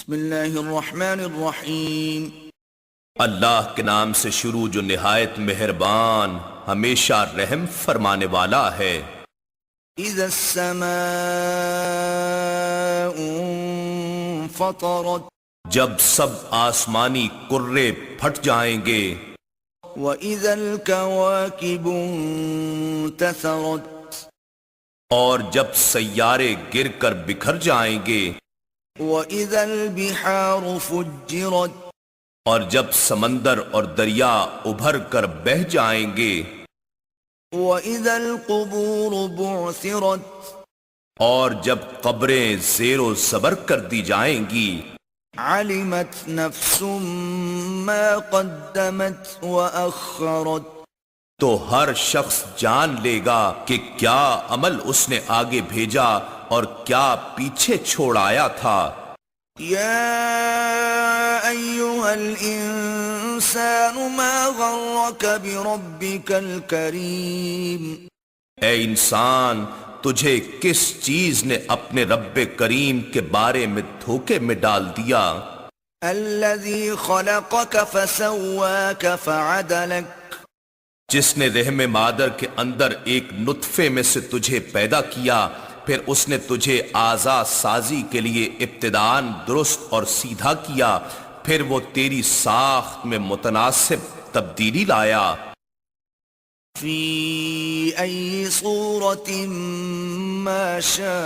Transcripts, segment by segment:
بسم اللہ الرحمن الرحیم اللہ کے نام سے شروع جو نہایت مہربان ہمیشہ رحم فرمانے والا ہے۔ اذا السماء انفطرت جب سب آسمانی کرے پھٹ جائیں گے، وَإِذَا الْكَوَاكِبُ انتثرت اور جب سیارے گر کر بکھر جائیں گے، وَإِذَا الْبِحَارُ فُجِّرَتْ اور جب سمندر اور دریا ابھر کر بہہ جائیں گے، وَإِذَا الْقُبُورُ بُعْثِرَتْ اور جب قبریں زیر و زبر کر دی جائیں گی، عَلِمَتْ نَفْسٌ مَا قَدَّمَتْ وَأَخَّرَتْ تو ہر شخص جان لے گا کہ کیا عمل اس نے آگے بھیجا اور کیا پیچھے چھوڑ آیا تھا۔ یا ایہا الانسان ما غرک بربک الکریم اے انسان، تجھے کس چیز نے اپنے رب کریم کے بارے میں دھوکے میں ڈال دیا؟ الذی خلقک فسواک فعدلک جس نے رحم مادر کے اندر ایک نطفے میں سے تجھے پیدا کیا، پھر اس نے تجھے اعضاء سازی کے لیے ابتداءً درست اور سیدھا کیا، پھر وہ تیری ساخت میں متناسب تبدیلی لایا۔ فی ای صورت ما شاء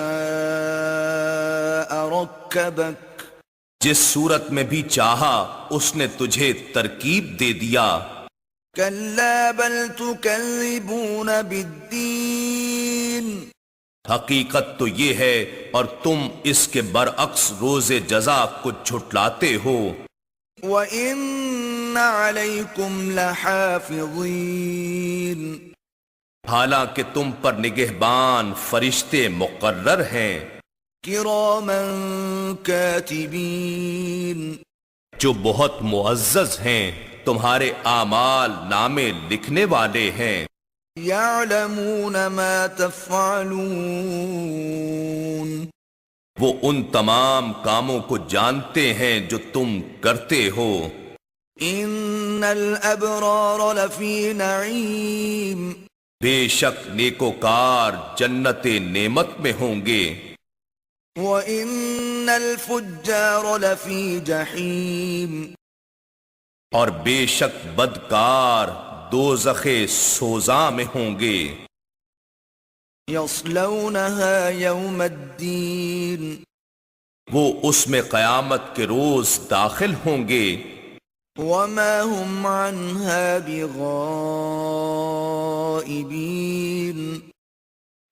رکبک جس صورت میں بھی چاہا اس نے تجھے ترکیب دے دیا۔ کلا بل تکذبون بالدین حقیقت تو یہ ہے اور تم اس کے برعکس روز جزا کو جھٹلاتے ہو۔ وَإِنَّ عَلَيْكُمْ لَحَافِظِينَ حالانکہ تم پر نگہبان فرشتے مقرر ہیں، كِرَامًا كَاتِبِينَ جو بہت معزز ہیں، تمہارے اعمال نامے لکھنے والے ہیں۔ يَعْلَمُونَ مَا تَفْعَلُونَ وہ ان تمام کاموں کو جانتے ہیں جو تم کرتے ہو۔ إِنَّ الْأَبْرَارَ لَفِي نَعِيمٍ بے شک نیکوکار جنت نعمت میں ہوں گے، وَإِنَّ الْفُجَّارَ لَفِي جَحِيمٍ اور بے شک بدکار دوزخ سوزاں میں ہوں گے۔ يَصْلَوْنَهَا يَوْمَ الدِّينِ وہ اس میں قیامت کے روز داخل ہوں گے، وَمَا هُمْ عَنْهَا بِغَائِبِينَ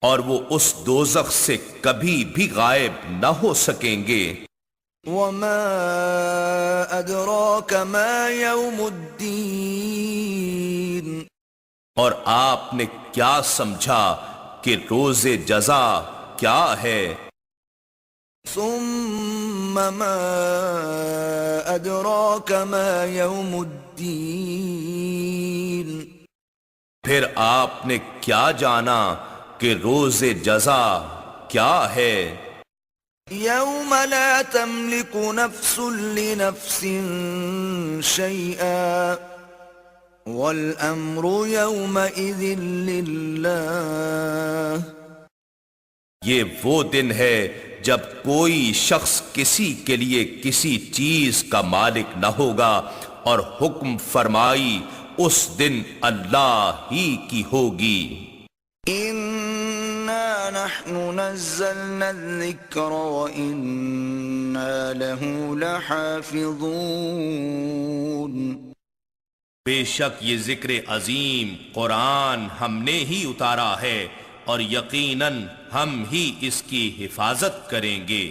اور وہ اس دوزخ سے کبھی بھی غائب نہ ہو سکیں گے۔ وَمَا أَدْرَاكَ مَا يَوْمُ الدِّينِ اور آپ نے کیا سمجھا کہ روز جزا کیا ہے؟ ثُمَّ مَا أَدْرَاكَ مَا يَوْمُ الدِّينِ پھر آپ نے کیا جانا کہ روز جزا کیا ہے؟ يَوْمَ لَا تَمْلِكُ نَفْسٌ لِنَفْسٍ شَيْئًا وَالْأَمْرُ يَوْمَئِذٍ لِلَّهِ یہ وہ دن ہے جب کوئی شخص کسی کے لیے کسی چیز کا مالک نہ ہوگا، اور حکم فرمائی اس دن اللہ ہی کی ہوگی۔ إِنَّا نَحْنُ نَزَّلْنَا الذِّكْرَ وَإِنَّا لَهُ لَحَافِظُونَ بے شک یہ ذکر عظیم قرآن ہم نے ہی اتارا ہے، اور یقیناً ہم ہی اس کی حفاظت کریں گے۔